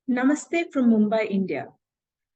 Namaste from Mumbai, India.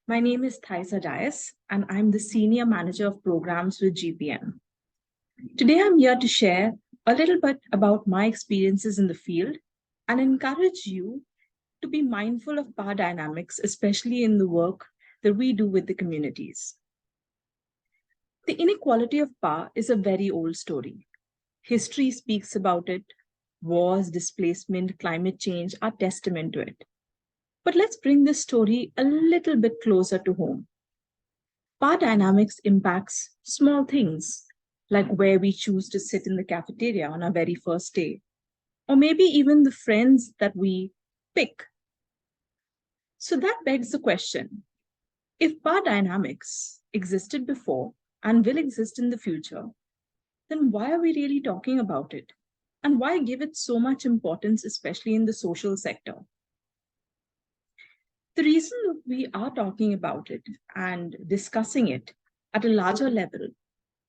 My name is Thaiza Dias, and I'm the Senior Manager of Programs with GPM. Today, I'm here to share a little bit about my experiences in the field and encourage you to be mindful of power dynamics, especially in the work that we do with the communities. The inequality of power is a very old story. History speaks about it. Wars, displacement, climate change are testament to it. But let's bring this story a little bit closer to home. Power dynamics impacts small things, like where we choose to sit in the cafeteria on our very first day, or maybe even the friends that we pick. So that begs the question, if power dynamics existed before and will exist in the future, then why are we really talking about it? And why give it so much importance, especially in the social sector? The reason we are talking about it and discussing it at a larger level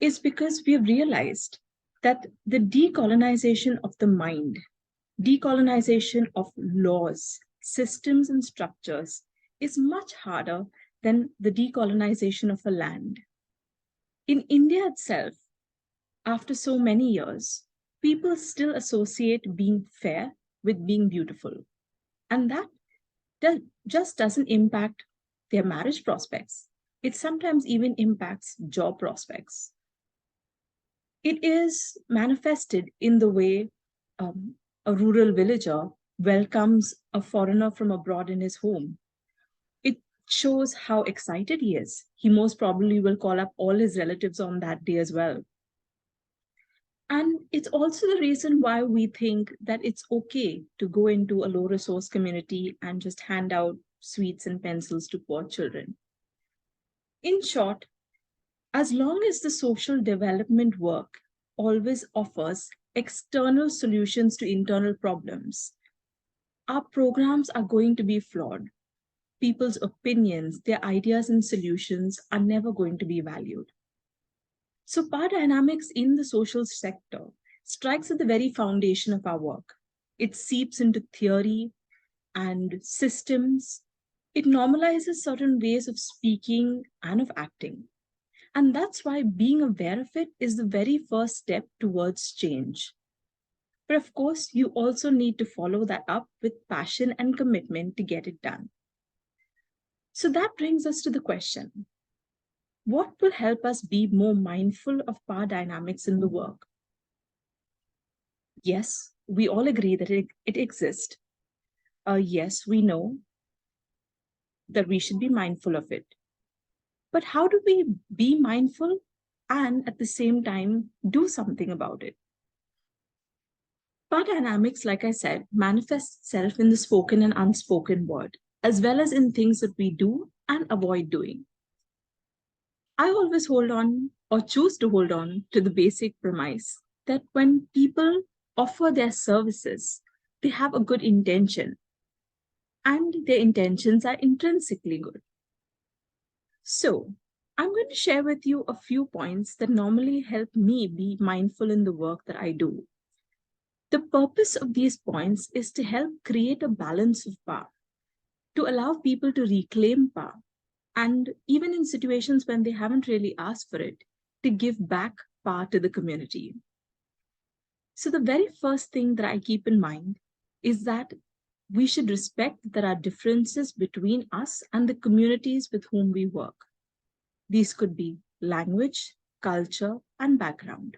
is because we have realized that the decolonization of the mind, decolonization of laws, systems, and structures is much harder than the decolonization of a land. In India itself, after so many years, people still associate being fair with being beautiful. And that just doesn't impact their marriage prospects. It sometimes even impacts job prospects. It is manifested in the way a rural villager welcomes a foreigner from abroad in his home. It shows how excited he is. He most probably will call up all his relatives on that day as well. And it's also the reason why we think that it's okay to go into a low resource community and just hand out sweets and pencils to poor children. In short, as long as the social development work always offers external solutions to internal problems, our programs are going to be flawed. People's opinions, their ideas, and solutions are never going to be valued. So, power dynamics in the social sector strikes at the very foundation of our work. It seeps into theory and systems. It normalizes certain ways of speaking and of acting. And that's why being aware of it is the very first step towards change. But of course, you also need to follow that up with passion and commitment to get it done. So that brings us to the question, what will help us be more mindful of power dynamics in the work? Yes, we all agree that it exists. Yes, we know that we should be mindful of it. But how do we be mindful and at the same time do something about it? Power dynamics, like I said, manifests itself in the spoken and unspoken word, as well as in things that we do and avoid doing. I always hold on or choose to hold on to the basic premise that when people offer their services, they have a good intention and their intentions are intrinsically good. So, I'm going to share with you a few points that normally help me be mindful in the work that I do. The purpose of these points is to help create a balance of power, to allow people to reclaim power, and even in situations when they haven't really asked for it, to give back power to the community. So, the very first thing that I keep in mind is that we should respect that there are differences between us and the communities with whom we work. These could be language, culture, and background.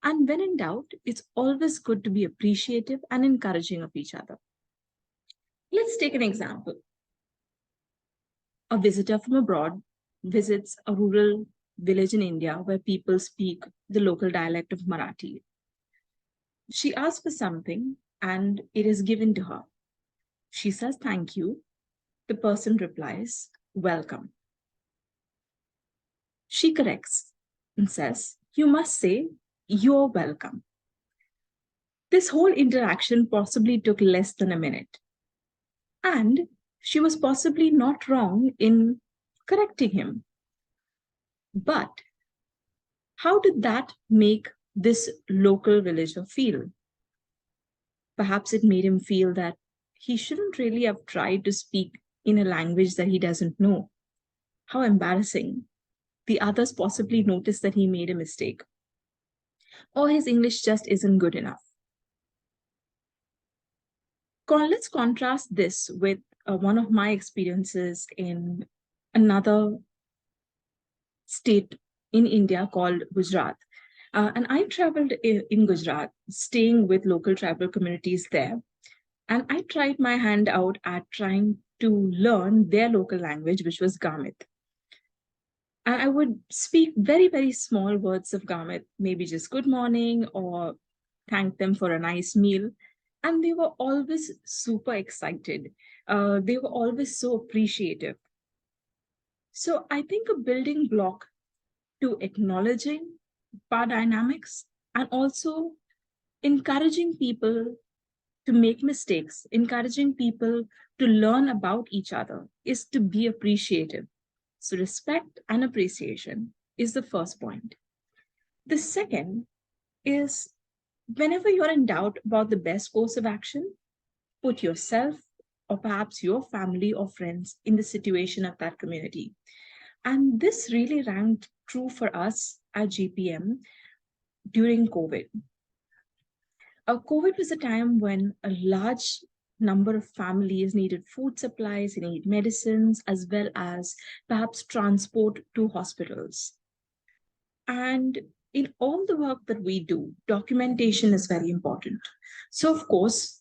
And when in doubt, it's always good to be appreciative and encouraging of each other. Let's take an example. A visitor from abroad visits a rural village in India where people speak the local dialect of Marathi. She asks for something and it is given to her. She says, "Thank you." The person replies, "Welcome." She corrects and says, "You must say, you're welcome." This whole interaction possibly took less than a minute. And she was possibly not wrong in correcting him. But how did that make this local villager feel? Perhaps it made him feel that he shouldn't really have tried to speak in a language that he doesn't know. How embarrassing. The others possibly noticed that he made a mistake, or his English just isn't good enough. Let's contrast this with one of my experiences in another state in India called Gujarat. And I traveled in Gujarat, staying with local tribal communities there. And I tried my hand out at trying to learn their local language, which was Gamit. And I would speak very, very small words of Gamit, maybe just good morning or thank them for a nice meal. And they were always super excited. They were always so appreciative. So I think a building block to acknowledging power dynamics and also encouraging people to make mistakes, encouraging people to learn about each other is to be appreciative. So, respect and appreciation is the first point. The second is whenever you're in doubt about the best course of action, put yourself or perhaps your family or friends in the situation of that community. And this really rang true for us at GPM during COVID. COVID was a time when a large number of families needed food supplies, they needed medicines, as well as perhaps transport to hospitals. And in all the work that we do, documentation is very important. So, of course,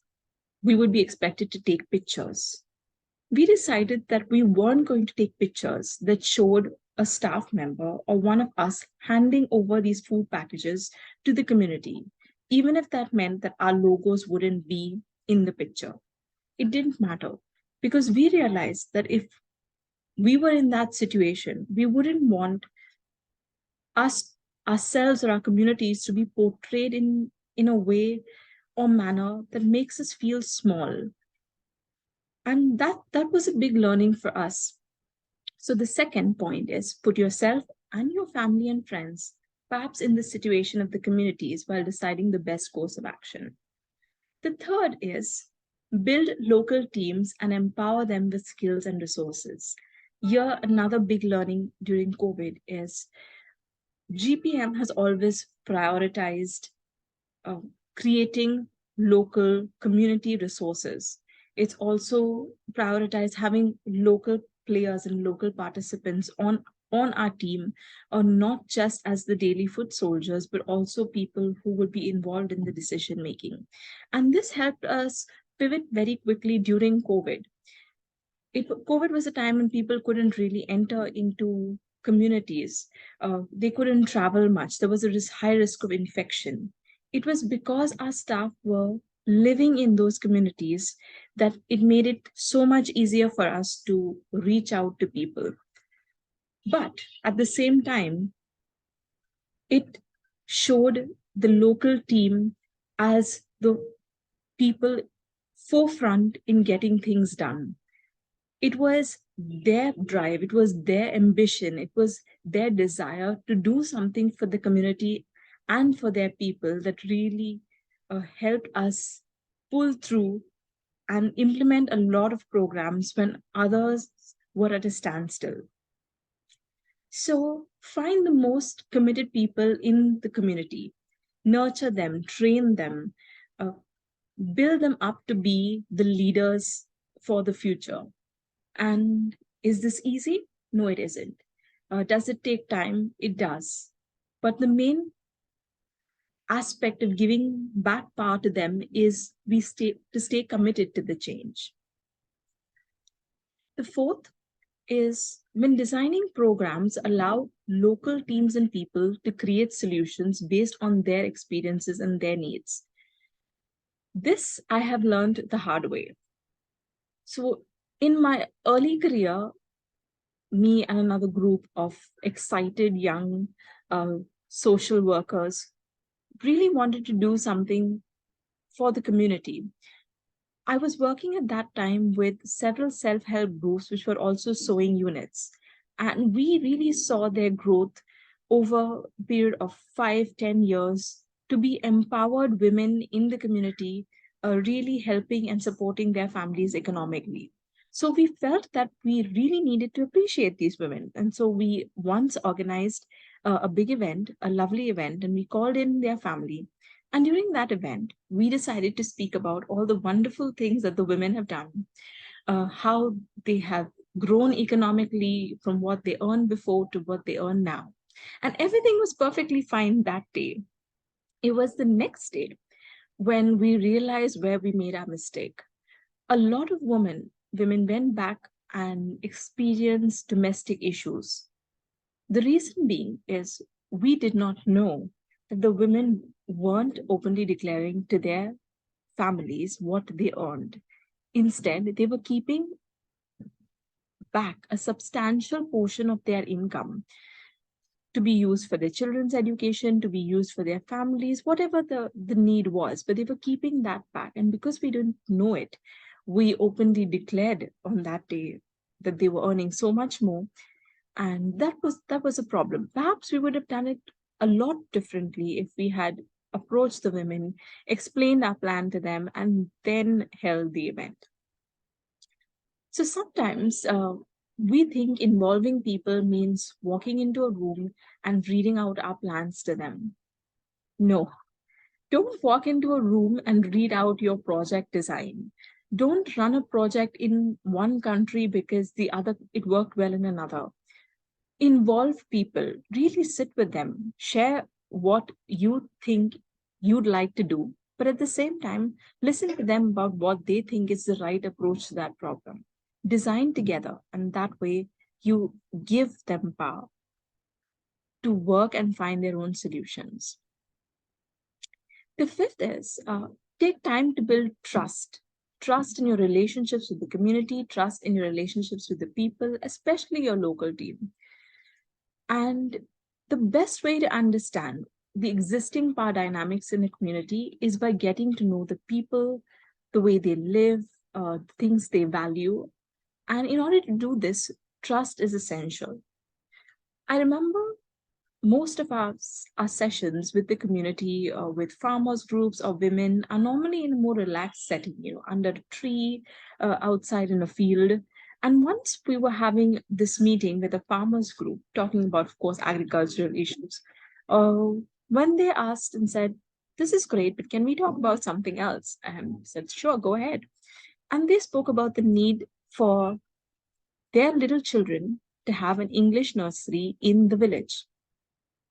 we would be expected to take pictures. We decided that we weren't going to take pictures that showed a staff member or one of us handing over these food packages to the community, even if that meant that our logos wouldn't be in the picture. It didn't matter because we realized that if we were in that situation, we wouldn't want us, ourselves, or our communities to be portrayed in a way or manner that makes us feel small. And that was a big learning for us. So the second point is put yourself and your family and friends perhaps in the situation of the communities while deciding the best course of action. The third is build local teams and empower them with skills and resources. Here, another big learning during COVID is GPM has always prioritized creating local community resources. It's also prioritized having local players and local participants on our team, or not just as the daily foot soldiers, but also people who would be involved in the decision making. And this helped us pivot very quickly during COVID. COVID was a time when people couldn't really enter into communities. They couldn't travel much. There was a high risk of infection. It was because our staff were living in those communities that it made it so much easier for us to reach out to people. But at the same time, it showed the local team as the people forefront in getting things done. It was their drive, it was their ambition, it was their desire to do something for the community and for their people that really helped us pull through and implement a lot of programs when others were at a standstill. So find the most committed people in the community, nurture them, train them, uh, build them up to be the leaders for the future. And is this easy? No, it isn't. Does it take time? It does. But the main aspect of giving back power to them is to stay committed to the change. The fourth is when designing programs, allow local teams and people to create solutions based on their experiences and their needs. This I have learned the hard way. So in my early career, me and another group of excited young social workers really wanted to do something for the community. I was working at that time with several self help groups, which were also sewing units. And we really saw their growth over a period of 5, 10 years to be empowered women in the community really helping and supporting their families economically. So we felt that we really needed to appreciate these women. And so we once organized a big event, a lovely event, and we called in their family. And during that event, we decided to speak about all the wonderful things that the women have done, how they have grown economically from what they earned before to what they earn now. And everything was perfectly fine that day. It was the next day when we realized where we made our mistake. A lot of women went back and experienced domestic issues. The reason being is we did not know that the women weren't openly declaring to their families what they earned. Instead, they were keeping back a substantial portion of their income to be used for their children's education, to be used for their families, whatever the need was. But they were keeping that back. And because we didn't know it, we openly declared on that day that they were earning so much more. And that was a problem. Perhaps we would have done it a lot differently if we had approached the women, explained our plan to them, and then held the event. So sometimes we think involving people means walking into a room and reading out our plans to them. No, don't walk into a room and read out your project design. Don't run a project in one country because the other it worked well in another. Involve people, really sit with them, share what you think you'd like to do, but at the same time, listen to them about what they think is the right approach to that problem. Design together, and that way you give them power to work and find their own solutions. The fifth is take time to build trust. Trust in your relationships with the community, trust in your relationships with the people, especially your local team. And the best way to understand the existing power dynamics in a community is by getting to know the people, the way they live, things they value. And in order to do this, trust is essential. I remember most of our sessions with the community, with farmers groups or women, are normally in a more relaxed setting, under a tree, outside in a field. And once we were having this meeting with a farmers group, talking about, of course, agricultural issues, uh, when they asked and said, "This is great, but can we talk about something else?" And I said, "Sure, go ahead." And they spoke about the need for their little children to have an English nursery in the village.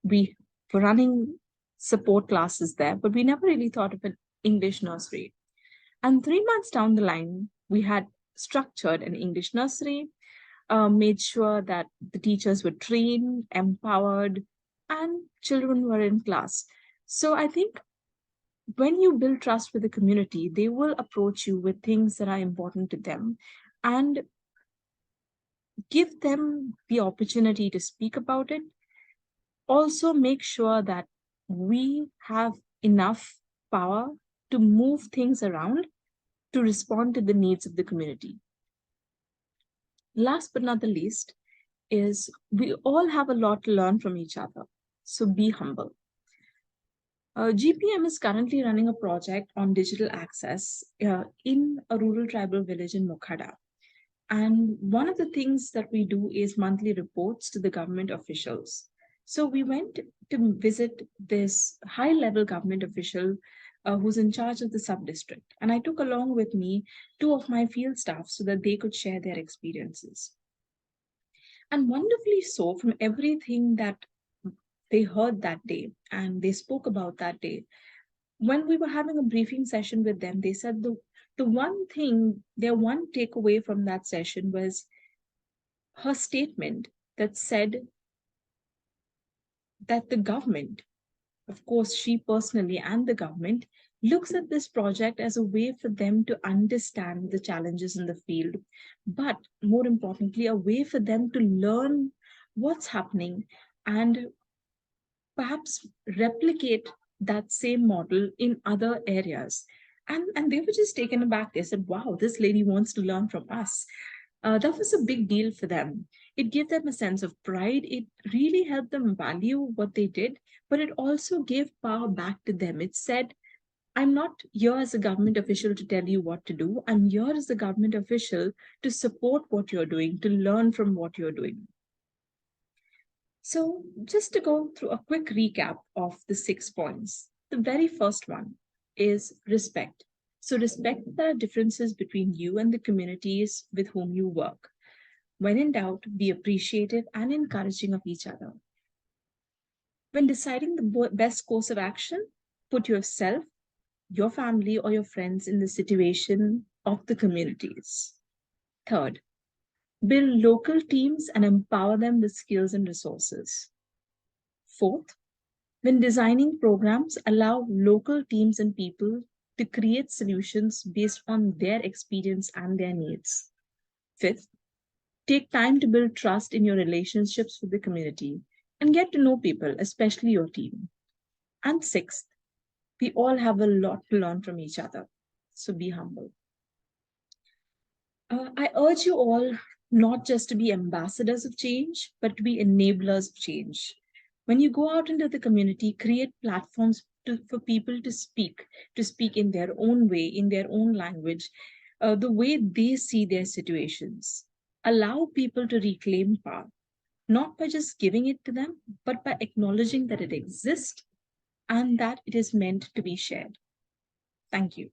We were running support classes there, but we never really thought of an English nursery. And 3 months down the line, we had structured an English nursery, made sure that the teachers were trained, empowered, and children were in class. So I think when you build trust with the community, they will approach you with things that are important to them and give them the opportunity to speak about it. Also, make sure that we have enough power to move things around to respond to the needs of the community. Last but not the least is we all have a lot to learn from each other. So be humble. GPM is currently running a project on digital access in a rural tribal village in Mokhada. And one of the things that we do is monthly reports to the government officials. So we went to visit this high level government official who's in charge of the sub district. And I took along with me two of my field staff so that they could share their experiences. And wonderfully so, from everything that they heard that day and they spoke about that day, when we were having a briefing session with them, they said the one thing, their one takeaway from that session was her statement that said that the government, of course, she personally and the government, looks at this project as a way for them to understand the challenges in the field, but more importantly, a way for them to learn what's happening and perhaps replicate that same model in other areas. And they were just taken aback. They said, "Wow, this lady wants to learn from us." That was a big deal for them. It gave them a sense of pride. It really helped them value what they did, but it also gave power back to them. It said, I'm not here as a government official to tell you what to do. I'm here as a government official to support what you're doing, to learn from what you're doing. So, just to go through a quick recap of the 6 points, the very first one is respect. So, respect that there are differences between you and the communities with whom you work. When in doubt, be appreciative and encouraging of each other. When deciding the best course of action, put yourself, your family, or your friends in the situation of the communities. Third, build local teams and empower them with skills and resources. Fourth, when designing programs, allow local teams and people to create solutions based on their experience and their needs. Fifth, take time to build trust in your relationships with the community and get to know people, especially your team. And sixth, we all have a lot to learn from each other. So be humble. I urge you all not just to be ambassadors of change, but to be enablers of change. When you go out into the community, create platforms for people to speak in their own way, in their own language, the way they see their situations. Allow people to reclaim power, not by just giving it to them, but by acknowledging that it exists and that it is meant to be shared. Thank you.